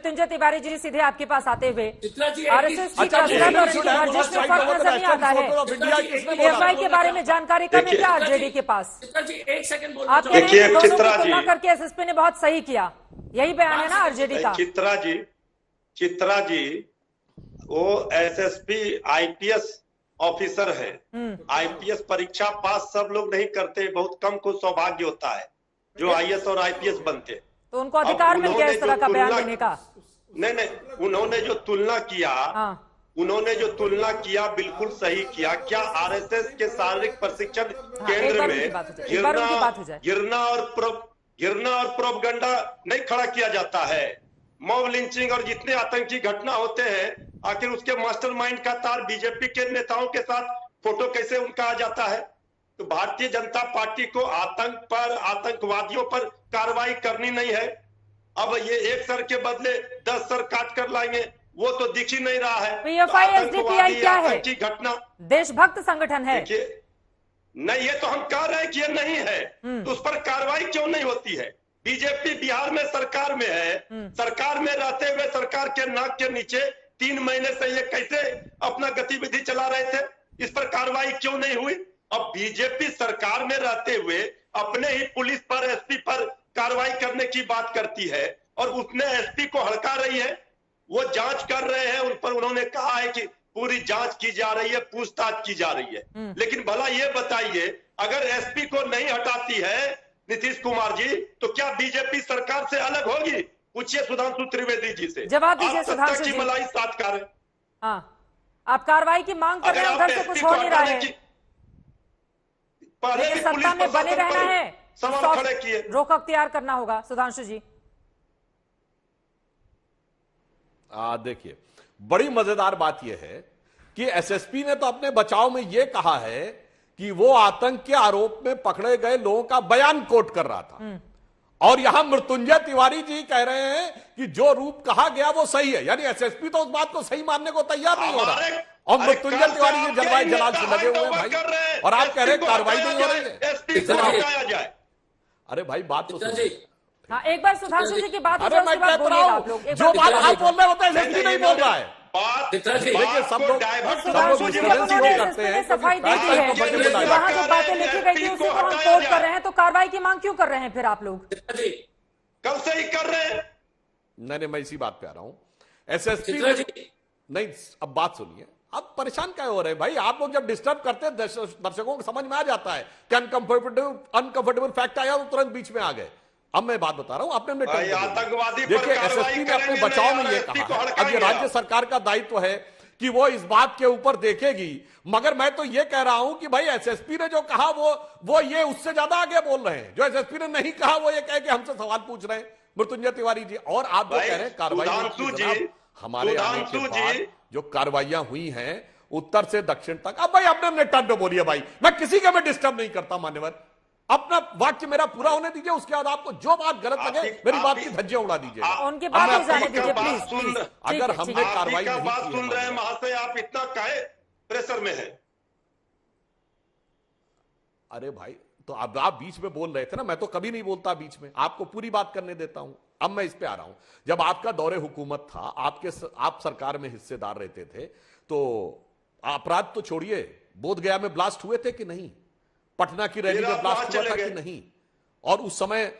मृत्युंजय तिवारी जी सीधे आपके पास आते हुए, आरएसएस की अच्छा, कसरत और इनकी वर्जिश में फर्क नजर नहीं आता है। पीएफआई के बारे में जानकारी कम है क्या आरजेडी के पास? एक सेकंड बोल आप कह रहे हैं दोनों की तुलना करके एसएसपी ने बहुत सही किया, यही बयान है ना आरजेडी का? चित्रा जी वो एसएसपी आईपीएस ऑफिसर है। आईपीएस परीक्षा पास सब लोग नहीं करते, बहुत कम को सौभाग्य होता है जो आईएएस और आईपीएस बनते। तो उनको अधिकार मिल गया इस तरह का बयान देने का? नहीं, उन्होंने जो तुलना किया, उन्होंने जो तुलना किया बिल्कुल सही किया। क्या आरएसएस के शारीरिक प्रशिक्षण केंद्र में गिरना और प्रोपगंडा नहीं खड़ा किया जाता है? मॉब लिंचिंग और जितने आतंकी घटना होते हैं, आखिर उसके मास्टरमाइंड का तार बीजेपी के नेताओं के साथ फोटो कैसे उनका आ जाता है? तो भारतीय जनता पार्टी को आतंक पर, आतंकवादियों पर कार्रवाई करनी नहीं है। अब ये एक सर के बदले 10 सर काट कर लाएंगे, वो तो दिख ही नहीं रहा है। पीएफआई एसडीपीआई क्या है? घटना देशभक्त संगठन है। नहीं, ये तो हम कह रहे हैं कि ये नहीं है, तो उस पर कार्रवाई क्यों नहीं होती है? बीजेपी बिहार में सरकार में है, सरकार में रहते हुए सरकार के नाक के नीचे 3 महीने से ये कैसे अपना गतिविधि चला रहे थे? इस पर कार्रवाई क्यों नहीं हुई? अब बीजेपी सरकार में रहते हुए अपने ही पुलिस पर, एसपी पर कार्रवाई करने की बात करती है और उसने एसपी को हड़का रही है। वो जांच कर रहे हैं, उन पर उन्होंने कहा है कि पूरी जांच की जा रही है, पूछताछ की जा रही है। लेकिन भला ये बताइए, अगर एसपी को नहीं हटाती है नीतीश कुमार जी, तो क्या बीजेपी सरकार से अलग होगी? पूछिए सुधांशु त्रिवेदी जी से। जवाब दीजिए सुधांशु जी। मलाई सातकार है। हाँ, आप कार्रवाई की मांग कर रहे हैं, उधर से कुछ हो नहीं रहा है। लेकिन सत्ता में बने रहना है, सवाल खड़े किए, रोक अख्तियार करना होगा। सुधांशु जी देखिए, बड़ी मजेदार बात यह है कि एसएसपी ने तो अपने बचाव में यह कहा है कि वो आतंक के आरोप में पकड़े गए लोगों का बयान कोट कर रहा था, और यहां मृत्युंजय तिवारी जी कह रहे हैं कि जो रूप कहा गया वो सही है। यानी एसएसपी तो उस बात को सही मानने को तैयार नहीं हो रहा, और मृत्युंजय तिवारी जी जलवाई जलाल से लगे हुए हैं भाई, और आप कह रहे हैं कार्रवाई नहीं हो रही है। अरे भाई बात तो हाँ, एक बार सुधांशु जी की बात। अरे मैं कहता रहा हूं, जो बात आप बोल रहे होते हैं एसएसपी नहीं बोल रहा है। देखिए सब लोग करते हैं, सफाई दी है, वहां जो बातें लिखी गई थी उसी को हम कोट कर रहे हैं, तो कार्रवाई की मांग क्यों कर रहे हैं फिर आप लोग? कब से ही कर रहे हैं? नहीं, मैं इसी बात पे आ रहा हूं। एसएसपी नहीं, अब बात सुनिए, आप परेशान क्या हो रहे हैं भाई? आप लोग जब डिस्टर्ब करते हैं दर्शकों को समझ में आ जाता है कि अनकंफर्टेबल फैक्ट आया तो तुरंत बीच में आ गए। अब मैं बात बता रहा हूं, आपने आतंकवादी देखिए एसएसपी ने अपने बचाव में यह कहा है, अब ये राज्य सरकार का दायित्व है कि वो इस बात के ऊपर देखेगी, मगर मैं तो ये कह रहा हूं कि भाई एसएसपी ने जो कहा वो ये उससे ज्यादा आगे बोल रहे हैं। जो एसएसपी ने नहीं कहा वो ये कह के हमसे सवाल पूछ रहे हैं मृत्युंजय तिवारी जी, और आप जो कह रहे हैं कार्रवाई हमारे आने के बाद जो कार्रवाइयां हुई हैं उत्तर से दक्षिण तक। अब भाई अपने टर्न पे बोलिए भाई, मैं किसी का मैं डिस्टर्ब नहीं करता मान्यवर, अपना वाक्य मेरा पूरा होने दीजिए, उसके बाद आपको जो बात गलत लगे मेरी बात की धज्जियां उड़ा दीजिए। उनकी बात जाने दीजिए प्लीज। अगर हमने कार्रवाई नहीं की, सुन रहे हैं महाशय, आप इतना काहे प्रेशर में हैं? अरे भाई तो अब आप बीच में बोल रहे थे ना, मैं तो कभी नहीं बोलता बीच में, आपको पूरी बात करने देता हूं। अब मैं इस पे आ रहा हूं, जब आपका दौरे हुकूमत था, आप सरकार में हिस्सेदार रहते थे, तो अपराध तो छोड़िए, बोधगया में ब्लास्ट हुए थे कि नहीं? पटना की रैली में ब्लास्ट हुआ था कि नहीं? और उस समय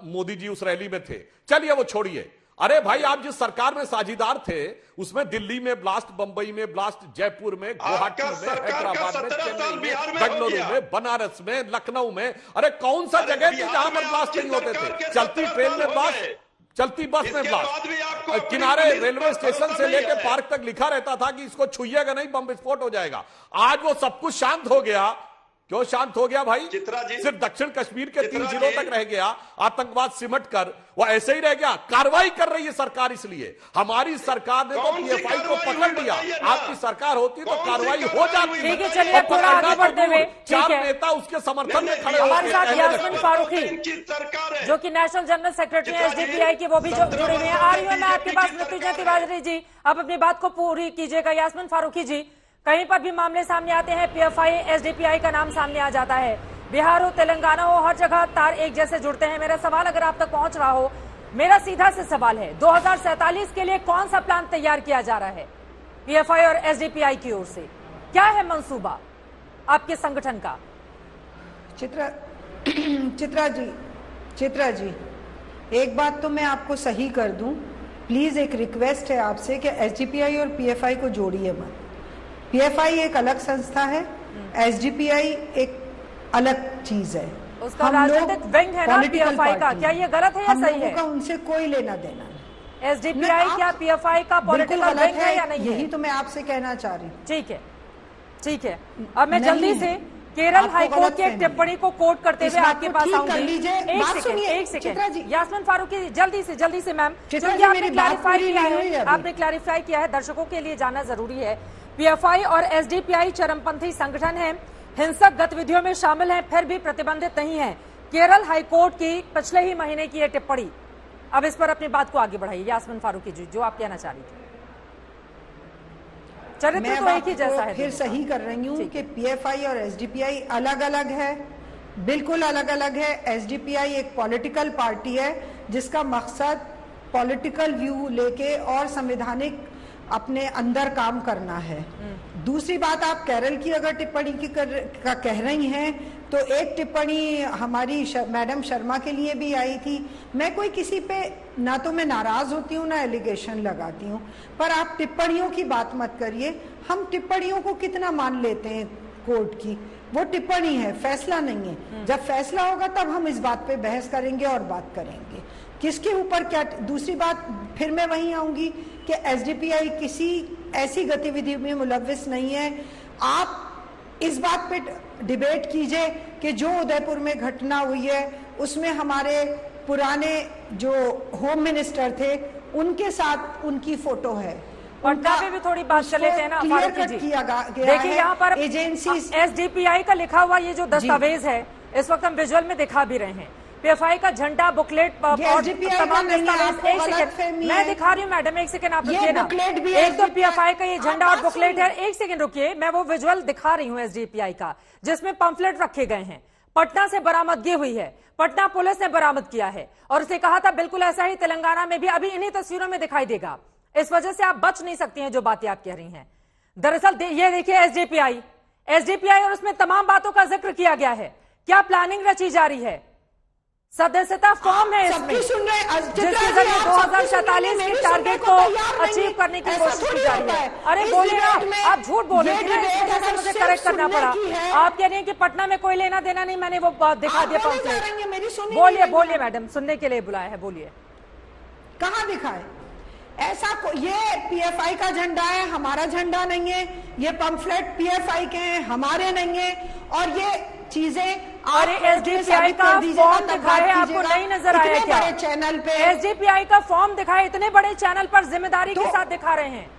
मोदी जी उस रैली में थे। चलिए वो छोड़िए, अरे भाई आप जिस सरकार में साझीदार थे उसमें दिल्ली में ब्लास्ट, बंबई में ब्लास्ट, जयपुर में, गुवाहाटी में, हैदराबाद में, चेन्नई में, बेंगलुरु में, बनारस में, लखनऊ में, अरे कौन सा जगह थी जहां पर ब्लास्ट नहीं होते थे? चलती ट्रेन में ब्लास्ट, चलती बस में ब्लास्ट, किनारे रेलवे स्टेशन से लेकर पार्क तक लिखा रहता था कि इसको छुइएगा नहीं, बम विस्फोट हो जाएगा। आज वो सब कुछ शांत हो गया। क्यों शांत हो गया भाई? सिर्फ दक्षिण कश्मीर के 3 जिलों तक रह गया, आतंकवाद सिमट कर वो ऐसे ही रह गया। कार्रवाई कर रही है सरकार, इसलिए हमारी सरकार ने तो पीएफआई को पकड़ लिया। आपकी सरकार होती तो कार्रवाई हो जाती। ठीक है, चलिए थोड़ा आगे बढ़ते हुए, 4 नेता उसके समर्थन में खड़े हमारे साथ यास्मीन फारूकी जो कि नेशनल जनरल सेक्रेटरी है एसडीपीआई की, वो भी जुड़े हुए हैं। आ रही हूं मैं आपके पास मृत्युंजय तिवारी जी, आप अपनी बात को पूरी कीजिएगा। यास्मीन फारूकी जी, कहीं पर भी मामले सामने आते हैं पीएफआई एसडीपीआई का नाम सामने आ जाता है, बिहार हो तेलंगाना हो, हर जगह तार एक जैसे जुड़ते हैं। मेरा सवाल अगर आप तक पहुंच रहा हो, मेरा सीधा से सवाल है, 2047 के लिए कौन सा प्लान तैयार किया जा रहा है पीएफआई और एसडीपीआई की ओर से? क्या है मंसूबा आपके संगठन का? चित्रा जी, एक बात तो मैं आपको सही कर दूं, प्लीज एक रिक्वेस्ट है आपसे कि एसडीपीआई और पीएफआई को जोड़िए मत। पीएफआई एक अलग संस्था है, एसडीपीआई एक अलग चीज है। उसका राजनीतिक विंग है ना पीएफआई का, क्या ये गलत है या सही है? का उनसे कोई लेना देना नहीं। एसडीपीआई क्या पीएफआई का पॉलिटिकल विंग है या नहीं? यही तो मैं आपसे कहना चाह रही हूँ। ठीक है। अब मैं जल्दी से केरल हाईकोर्ट की एक टिप्पणी को कोट करते हुए आपके पास आऊंगी। एक सेकेंड यास्मीन फारूकी, जल्दी से मैम, क्योंकि आपने क्लैरिफाई किया है, दर्शकों के लिए जानना जरूरी है। पीएफआई और एसडीपीआई चरमपंथी संगठन है, हिंसक गतिविधियों में शामिल है, फिर भी प्रतिबंधित नहीं है। केरल हाईकोर्ट की पिछले ही महीने की यह टिप्पणी, अब इस पर अपनी बात को आगे बढ़ाइए यास्मीन फारूकी जी, जो आप कहना चाह रही थी। चरित्र तो एक ही जैसा है। फिर सही कर रही हूँ कि पीएफआई और एसडीपीआई अलग अलग है, बिल्कुल अलग अलग है। एसडीपीआई एक पॉलिटिकल पार्टी है जिसका मकसद पॉलिटिकल व्यू लेके और संवैधानिक अपने अंदर काम करना है। दूसरी बात, आप केरल की अगर टिप्पणी की कह रही हैं तो एक टिप्पणी हमारी मैडम शर्मा के लिए भी आई थी। मैं कोई किसी पे ना तो मैं नाराज होती हूँ ना एलिगेशन लगाती हूँ, पर आप टिप्पणियों की बात मत करिए। हम टिप्पणियों को कितना मान लेते हैं कोर्ट की, वो टिप्पणी है, फैसला नहीं है। जब फैसला होगा तब हम इस बात पे बहस करेंगे और बात करेंगे किसके ऊपर क्या। दूसरी बात, फिर मैं वहीं आऊंगी कि एसडीपीआई किसी ऐसी गतिविधि में मुलव्विस नहीं है। आप इस बात पे डिबेट कीजिए कि जो उदयपुर में घटना हुई है उसमें हमारे पुराने जो होम मिनिस्टर थे उनके साथ उनकी फोटो है। पटना में भी थोड़ी बात कर लेते हैं ना फारूकी जी। देखिए यहाँ पर एजेंसी एसडीपीआई का लिखा हुआ ये जो दस्तावेज है, इस वक्त हम विजुअल में दिखा भी रहे हैं। पीएफआई का झंडा, बुकलेट, तमाम दस्तावेज। एक सेकंड मैं दिखा रही हूँ मैडम, एक सेकंड आप रुकिए ना। एक तो पीएफआई का ये झंडा और बुकलेट है, एक सेकंड रुकिए, मैं वो विजुअल दिखा रही हूँ एसडीपीआई का, जिसमें पंफलेट रखे गए हैं। पटना से बरामदगी हुई है, पटना पुलिस ने बरामद किया है और उसे कहा था बिल्कुल ऐसा ही तेलंगाना में भी अभी इन्हीं तस्वीरों में दिखाई देगा। इस वजह से आप बच नहीं सकती हैं जो बातें आप कह रही हैं। दरअसल ये देखिए एसडीपीआई और उसमें तमाम बातों का जिक्र किया गया है। क्या प्लानिंग रची जा रही है? सदस्यता फॉर्म है इसमें, जिसके जरिए 2047 के टारगेट को अचीव करने की कोशिश की जा रही है। अरे बोलिए ना, आप झूठ बोल रहे थे, मुझे करेक्ट करना पड़ा। आप कह रही हैं कि पटना में कोई लेना देना नहीं, मैंने वो दिखा दिया पंफलेट। बोलिए मैडम, सुनने के लिए बुलाया है, बोलिए। कहाँ दिखाए ऐसा? ये पीएफआई का झंडा है, हमारा झंडा नहीं है। ये पंफलेट पीएफआई के हैं, हमारे नहीं है। और ये चीजें एसडीपीआई का फॉर्म दिखाए, आपको नहीं नजर आया क्या? चैनल पे एसडीपीआई का फॉर्म दिखाए, इतने बड़े चैनल पर जिम्मेदारी के साथ दिखा रहे हैं।